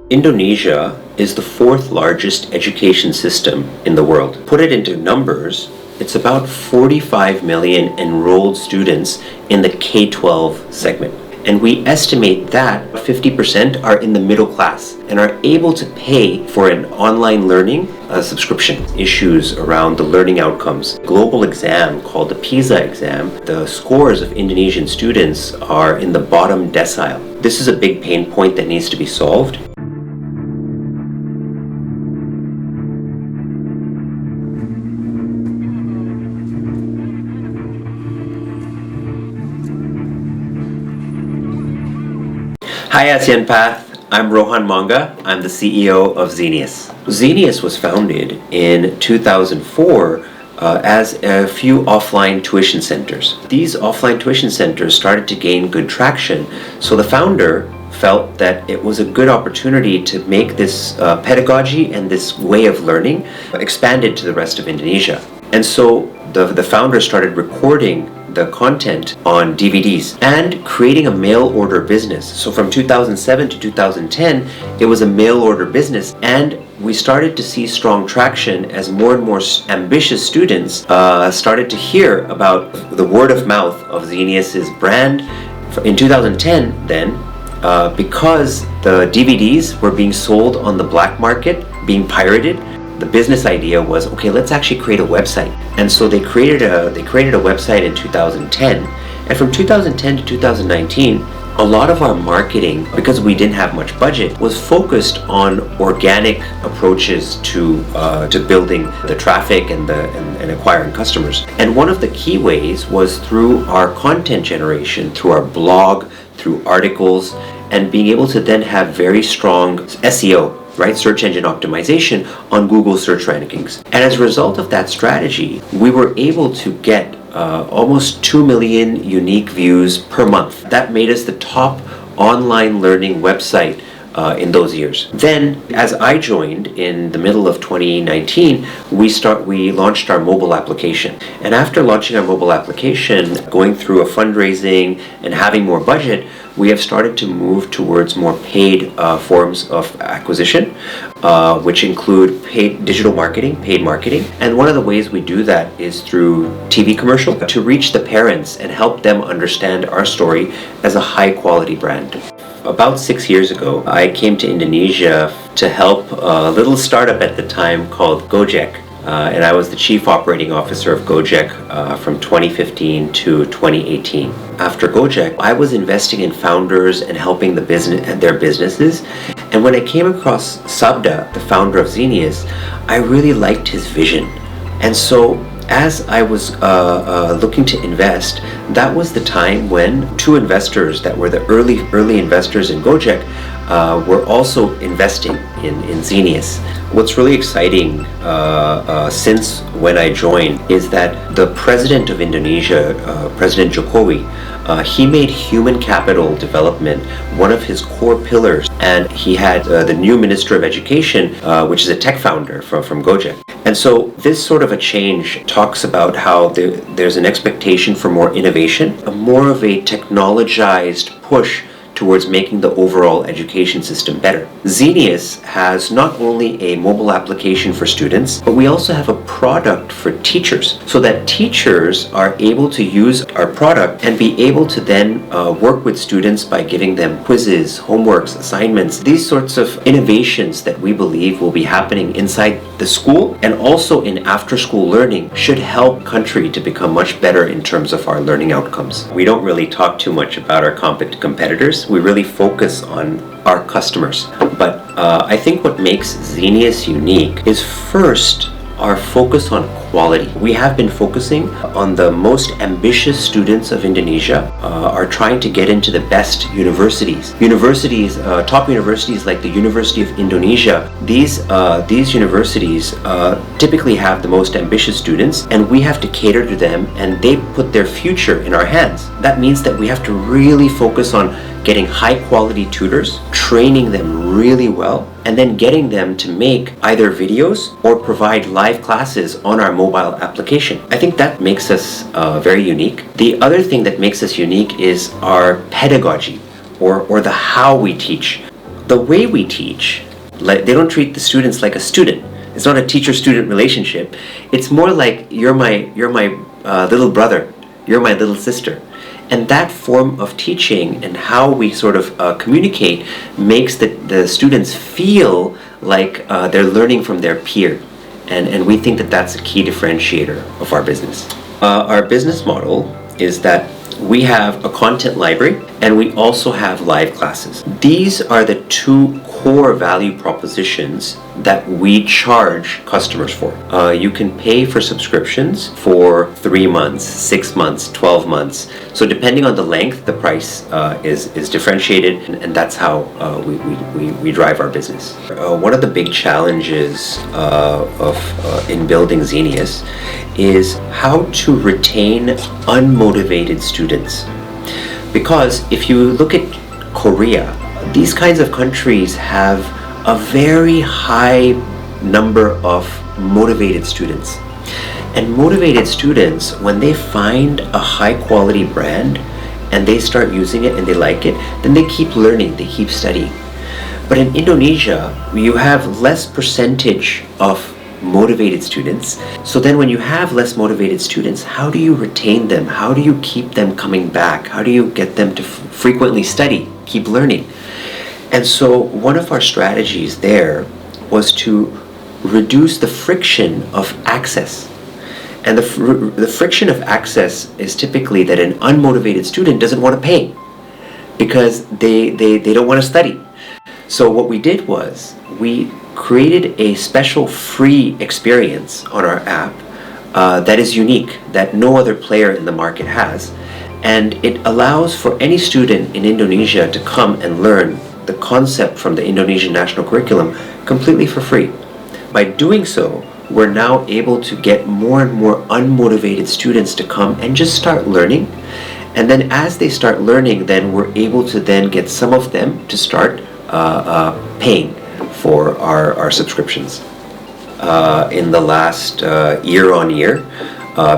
Indonesia is the fourth largest education system in the world. Put it into numbers, it's about 45 million enrolled students in the K-12 segment. And we estimate that 50% are in the middle class and are able to pay for an online learning subscription. Issues around the learning outcomes. Global exam called the PISA exam, the scores of Indonesian students are in the bottom decile. This is a big pain point that needs to be solved. Hi ASEAN Path, I'm Rohan Manga. I'm the CEO of Xenius. Xenius was founded in 2004 as a few offline tuition centers. These offline tuition centers started to gain good traction, so the founder felt that it was a good opportunity to make this pedagogy and this way of learning expanded to the rest of Indonesia. And so the founder started recording the content on DVDs and creating a mail order business. So from 2007 to 2010, it was a mail order business, and we started to see strong traction as more and more ambitious students started to hear about the word of mouth of Xenius's brand. In 2010 then, because the DVDs were being sold on the black market, being pirated, the business idea was, okay, let's actually create a website. And so they created a website in 2010. And from 2010 to 2019, a lot of our marketing, because we didn't have much budget, was focused on organic approaches to building the traffic and acquiring customers. And one of the key ways was through our content generation, through our blog, through articles, and being able to then have very strong SEO, right, search engine optimization on Google search rankings. And as a result of that strategy, we were able to get almost 2 million unique views per month. That made us the top online learning website in those years. Then, as I joined in the middle of 2019, we launched our mobile application. And after launching our mobile application, going through a fundraising and having more budget, we have started to move towards more paid forms of acquisition, which include paid digital marketing, paid marketing. And one of the ways we do that is through TV commercial to reach the parents and help them understand our story as a high quality brand. About 6 years ago, I came to Indonesia to help a little startup at the time called Gojek. And I was the chief operating officer of Gojek from 2015 to 2018. After Gojek, I was investing in founders and helping the business and their businesses. And when I came across Sabda, the founder of Xenius, I really liked his vision. And so as I was looking to invest, that was the time when two investors that were the early investors in Gojek were also investing in Xenius. What's really exciting since when I joined is that the president of Indonesia, President Jokowi, he made human capital development one of his core pillars, and he had the new Minister of Education, which is a tech founder from Gojek. And so this sort of a change talks about how there's an expectation for more innovation, more of a technologized push towards making the overall education system better. Xenius has not only a mobile application for students, but we also have a product for teachers, so that teachers are able to use our product and be able to then work with students by giving them quizzes, homeworks, assignments. These sorts of innovations that we believe will be happening inside the school and also in after-school learning should help country to become much better in terms of our learning outcomes. We don't really talk too much about our competitors. We really focus on our customers. But I think what makes Xenius unique is first our focus on quality. We have been focusing on the most ambitious students of Indonesia, are trying to get into the best universities. Top universities like the University of Indonesia, these universities typically have the most ambitious students, and we have to cater to them, and they put their future in our hands. That means that we have to really focus on getting high quality tutors, training them really well, and then getting them to make either videos or provide live classes on our mobile application. I think that makes us very unique. The other thing that makes us unique is our pedagogy, or the how we teach. The way we teach, like they don't treat the students like a student. It's not a teacher-student relationship. It's more like you're my little brother, you're my little sister. And that form of teaching and how we sort of communicate makes the students feel like they're learning from their peer. And we think that that's a key differentiator of our business. Our business model is that we have a content library and we also have live classes. These are the two core value propositions that we charge customers for. You can pay for subscriptions for 3 months, 6 months, 12 months. So depending on the length, the price is differentiated, and that's how we drive our business. One of the big challenges in building Xenius is how to retain unmotivated students. Because if you look at Korea, these kinds of countries have a very high number of motivated students. And motivated students, when they find a high quality brand and they start using it and they like it, then they keep learning, they keep studying. But in Indonesia, you have less percentage of motivated students. So then when you have less motivated students, how do you retain them? How do you keep them coming back? How do you get them to frequently study, keep learning? And so one of our strategies there was to reduce the friction of access. And the friction of access is typically that an unmotivated student doesn't want to pay because they don't want to study. So what we did was we created a special free experience on our app that is unique, that no other player in the market has. And it allows for any student in Indonesia to come and learn the concept from the Indonesian national curriculum completely for free. By doing so, we're now able to get more and more unmotivated students to come and just start learning. And then as they start learning, then we're able to then get some of them to start paying for our subscriptions. In the last year on year,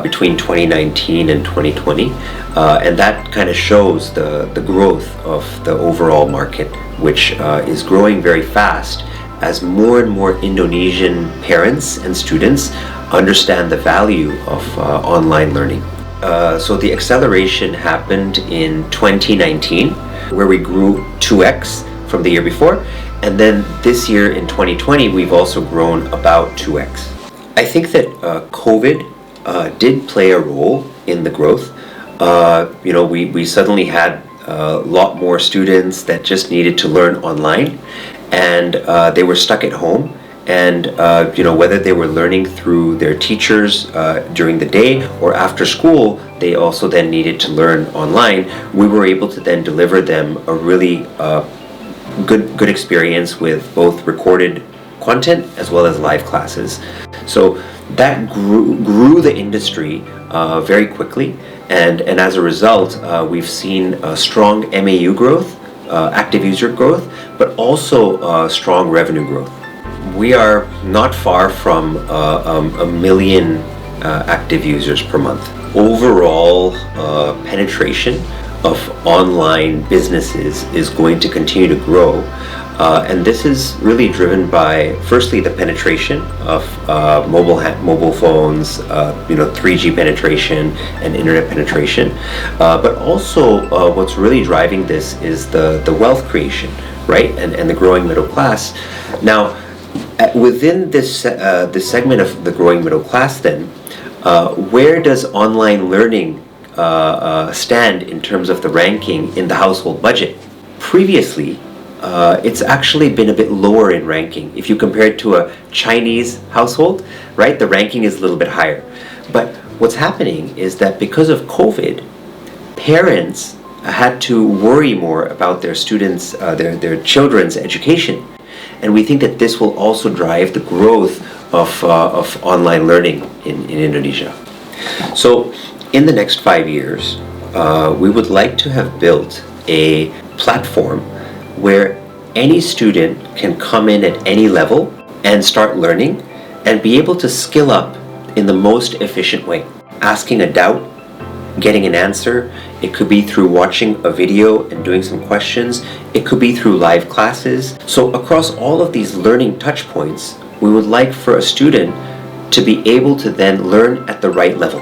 between 2019 and 2020, and that kind of shows the growth of the overall market, which is growing very fast as more and more Indonesian parents and students understand the value of online learning. So the acceleration happened in 2019, where we grew 2x from the year before, and then this year in 2020 we've also grown about 2x. I think that COVID did play a role in the growth. We suddenly had a lot more students that just needed to learn online, and they were stuck at home. And whether they were learning through their teachers during the day or after school, they also then needed to learn online. We were able to then deliver them a really good experience with both recorded content as well as live classes. So that grew the industry very quickly, and as a result, we've seen a strong MAU growth, active user growth, but also strong revenue growth. We are not far from a million active users per month. Overall penetration of online businesses is going to continue to grow, and this is really driven by, firstly, the penetration of mobile phones, 3G penetration and internet penetration, but also what's really driving this is the wealth creation, right, and the growing middle class. Now, within this segment of the growing middle class, then, where does online learning stand in terms of the ranking in the household budget? Previously, it's actually been a bit lower in ranking. If you compare it to a Chinese household, right, the ranking is a little bit higher. But what's happening is that because of COVID, parents had to worry more about their students, their children's education. And we think that this will also drive the growth of online learning in Indonesia. So in the next 5 years, we would like to have built a platform where any student can come in at any level and start learning and be able to skill up in the most efficient way. Asking a doubt, getting an answer. It could be through watching a video and doing some questions. It could be through live classes. So across all of these learning touch points, we would like for a student to be able to then learn at the right level.